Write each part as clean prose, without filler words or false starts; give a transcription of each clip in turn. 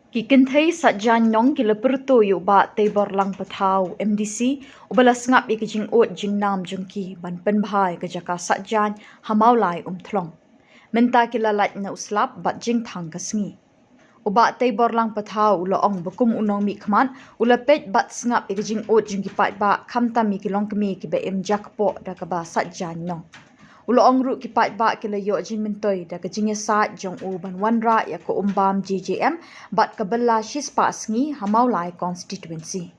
Kikinthei satjan nong kilaperto yu ba tebor lang patau MDC ubalas ngap ikijing ot jing nam jungki ban penbhai kejaka satjan hamaulai thlong. Menta kilalat na uslap bat jing thang kasngi. Uba tebor lang patau uloong bukum unong mi khman ulapet bat ngap ikijing ot jungki pat ba khamta mi kilong kemi kibe jakpo dakaba satjan nong. Uloong ru kipat ba kila yo jin mentoi da kajingya saat jong u ban wanra ya ko umbam JJM bat kabela shis pasngi hamaulai constituency.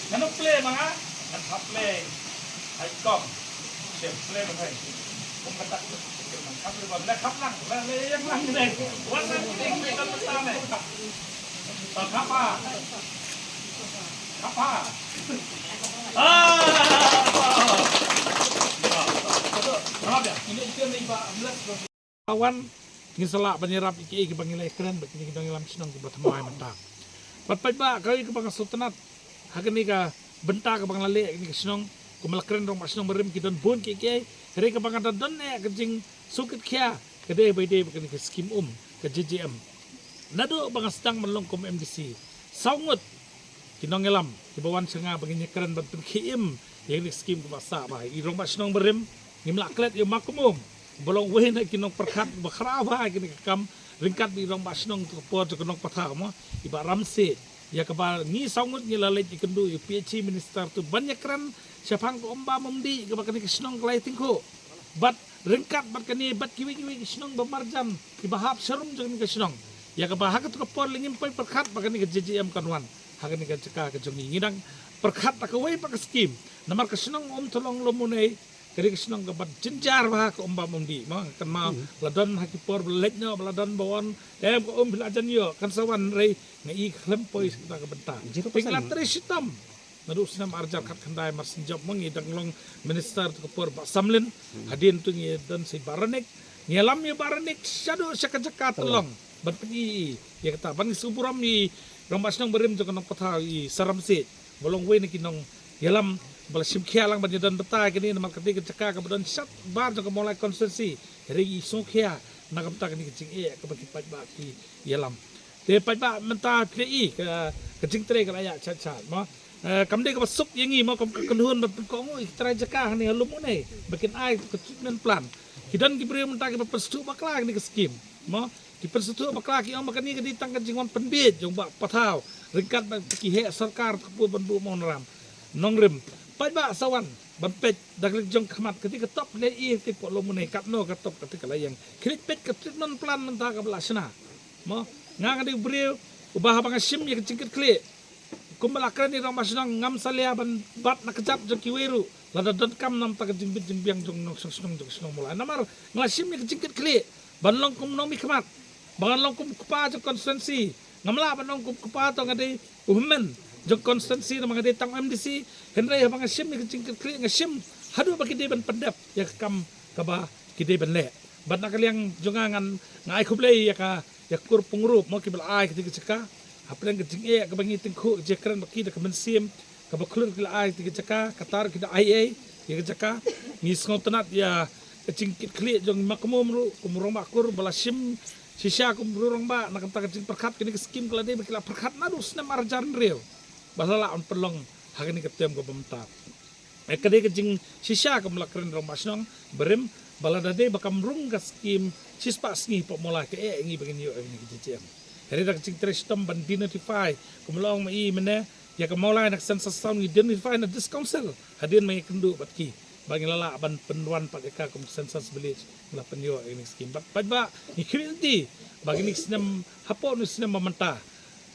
Nano play mga nan play ay kom sem play mo tay kung kata man play ba na kap lang yang lang ni wala ting may kan pasame kapa kawan ngin sala banyarap iki ke bangilai keren begini kita ngilam sinong ke batamai mentang pat ba kali ke bang sultanat hagani ka benta ke bang lale ini ke sinong ke malakren rong sinong berim kidon bun ke hari ke bang don ne ke jing sukit kya ke de begini ke skim ke JJM nado bang sedang melongkom MDC saungut kinong ngelam di bawan senga begini keren bantu kiim yang skim ke masa ba i rong sinong berim ngimlaklet yo makumum bolong weh na kinong perkat bakraba kini kam ringkat di rong basnong to po to kinong patha mo iba ramse ya kaba ni sangut ni lalet ikendu yu PhD minister tu banyak keren siapang ko omba mumdi kaba kani kisnong klai tingko bat ringkat bat kani bat kiwi kisnong bamarjam ibahap serum jeng kisnong ya kaba hakat ko por lingim pai perkat bakani ke JJM kanwan hakani ke ceka ke jongi ngidang perkat tak wei pak skim namar kisnong tolong lomunai kari kisnong kabat jenjar bah ke omba mundi ma kan ma ladan hakipor beletnya ladan bawon ko bilajan yo kan sawan rei ngai klempoi kita ke benta pinglat tri sitam nadu sinam arjar kat khandai mar sinjop mangi danglong minister ke por ba samlin hadin tu ngi dan si baranik ngelam ye baranik syado syakajaka telong ban peni ya kata bang suburam ni rombas nang berim jo kanong patha i saramse bolong we ni kinong ngelam bala simkhia lang banyadan beta kini nama ketika cekak kemudian sat bar jong mulai konsensi hari isongkhia nak beta kini kecing ke bagi pajba ki yalam te pajba menta PI ke kecing tre ke layak chat mo kamde ke besuk yangi mo keluhun ko ngoi trai cekak ni halum ni bikin ai ke treatment plan hidan ki beri menta ke persetu bakla ni ke skim mo di persetu bakla ki om makani ke ditang ke jingon penbit jong ba patau ringkat ki he sarkar ke bandu monram nongrem pajba sawan bampet daglig jong khamat ketika top le I ke po lomune katno ka top ketika layang krit pet ke treatment plan menta ka belasna mo ngang di brio ubah bang sim ye cingkit kle kumbalakran ni rong masnang ngam salia ban bat nak kejap jong kiweru lada dot kam nam ta jimbit jimbiang jong nok sung jong sung mulai namar nglasim ye cingkit kle ban long kum nomi khamat ban long kum kupa jong konsensi ngamla ban long kum kupa to ngade uhmen jong konsensi nama ngade tang MDC henry habang asim ni kecing kli ngasim hadu bagi de ban pendap ya kam kaba kide ban le ban nakaliang jongangan ngai khublei ya ka ya kur pungrup mo kibal ai ketika ceka aplang kecing ka bangi tingku je kran baki de kemensim ka baklur kila ai ketika ceka katar kita IA ya ceka ni sngotanat ya kecing kli jong makmum ru kumrong makur balasim sisya kumrong ba nakanta kecing perkat kini skim kala de bakila perkat nadus na marjan real basala on pelong hakani ketem ko bemta ekade kejing sisya ke melakren rong masnong berim baladade bakam rung ka skim sispa sngi po mola ke ngi begini yo ini JJM hari dak cing trestom ban identify kumlong mai mene ya ke mola nak census sound identify na this council hadin mai kendu batki bagi lala ban penduan pakeka kum census village la penyo ini skim ba ikrinti bagi ni sinem hapo ni sinem mamenta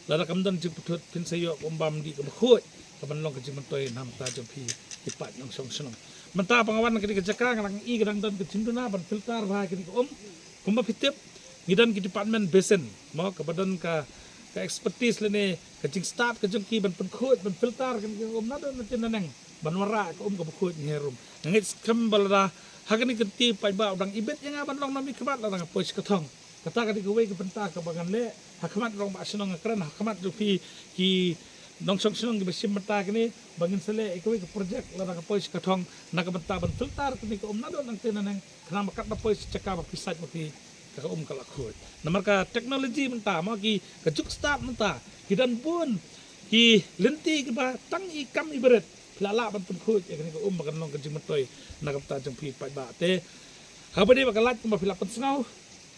lada kamdan jing putut pin sayo umbam di kebkhut kabanlong ke jing mentoi nam ta jompi ipat nang song senong menta pangawan ke jaka ngang I gedang dan ke cinduna ban filter ba ke kumba pitip ngidan ke department besen mo ke badan ka expertise lene ke jing staff ke jongki ban penkhut ban filter ke nado na nang ban wara ke kebkhut ngerum ngit skam balada hagani ke ti paiba udang ibet yang ban long nami kebat la nang pois ketong kata kadi kuwe ke benta ke bagan le hakamat rong basnong keren hakamat rupi ki nong song song ke besim menta kini bangin sele ikuwe ke project la ka pois katong na ke benta ban filter kini ke nado nang tinanang kana makat na pois ceka ba pisat mati ka kalakut namar ka teknologi menta ma ki ka juk start menta kidan pun ki lenti ki ba tang ikam ibarat lala ban pun khut ya ka makan long ka jing metoy na kapta jang pi pai ba te ha ba de ba kalat ma pila pan sngau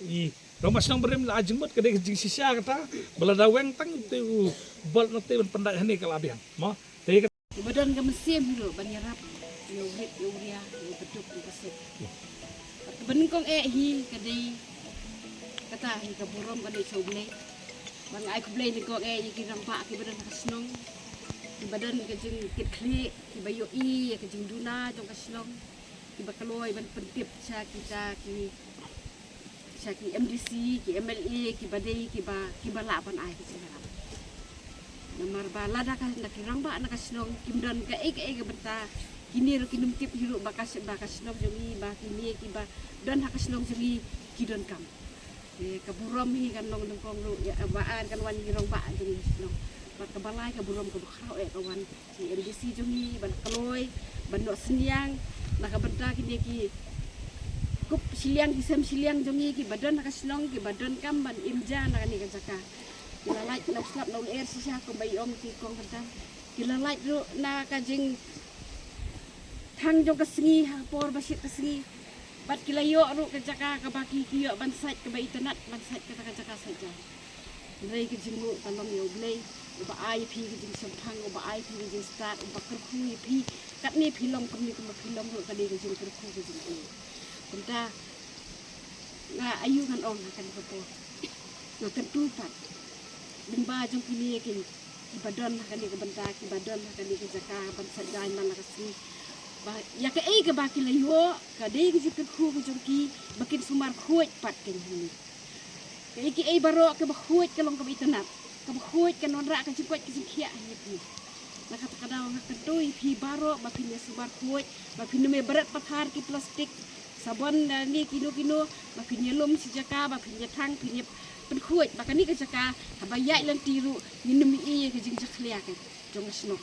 I Romas nang berim la ajeng mut kadai jing sisa kata belada weng tang tu bol nate ban pendak hani kalabian mo te Badan ka mesim dulu banyarap yo hit yo dia yo betuk yo kesep. Ben kong hi kadai kata hi ka burom kadai soble. Bang ai ku blay ni kong ki rampak ki badan kasnong. Ki badan ka jing kit kli ki bayo ka jing duna jong kasnong. Ki bakaloy ban pentip sa ki MDC ki MLA ki badai ki bala ban ai ki sinarap. Namar bala da ka nakirang ba nakasnong kimdan ka ka benta kini ro kinum tip hiru bakas nong jongi ba kini ki ba dan hakasnong jongi kidon kam ka burom hi kan long kong ro ya baan kan wan hirong ba jongi snong ba ka balai ka burom ka bakhau ka wan si MDC jongi ban kaloy ban no seniang naka benta kini ki kup siliang kisem siliang jongi ki badan hakasnong ki badan kam ban imja nakani ka jaka kilalait na slap na air siya ko bayom ti kong kanta kilalait ro na kajing thang jong kasingi ha por basit kasingi bat kilayo ro kajaka ka baki kiyo bansait ka bay tanat bansait ka kajaka saja lay kajing mo talong yo lay ba ai pi kajing sampang ba ai pi kajing start ba kerku pi kat ni pilong perni ko pilong ro kadi kajing kerku kajing ni kanta na ayu kan ong kan ko po na tentu pat Bimba jong kini ki badan kani ke benta ki badan kani ke jaka ban sajai man kasi ba ya ke ke ba ki layo ka dei ki jik khu ku jong ki bakin sumar khuit pat ke ni ke ki baro ke ba khuit ke long ke itanat ke ba khuit ke non ra ke jik ki jik khia ni na kata kadang ka doi pi baro ba pin sumar khuit ba pin me berat pathar ki plastik sabon ni kilo ba pin lom si jaka ba pin thang pin pen khuit ba kani ka jaka habaya ilang tiru minum ke jing jaklia ke jong sno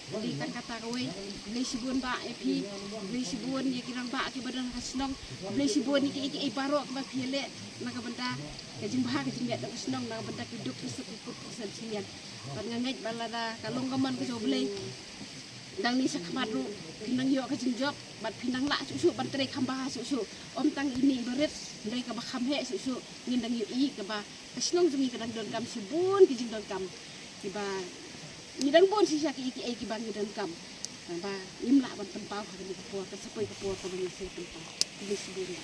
Jadi kan kata kowe beli sibun ba epi beli sibun ye kirang ba ke badan kasnong beli sibun iki barok ba piele maka benda kajing bah kajing ya kasnong na benda hidup keseput kesenian pan ngait balada kalong kaman ke beli dang ni sakmadu pinang yo kajing job bat pinang la susu ban tre khamba susu om tang ini berit ndai ka ba kham he susu ngindang yo I ka ba kasnong jungi kadang don kam sibun kijing don kam kiba Nidang pun sisa ki bang nidang kam, ba imla ban tempau hari ni kapur, kesepoi kapur kau bang nasi tempau, beli sebelum.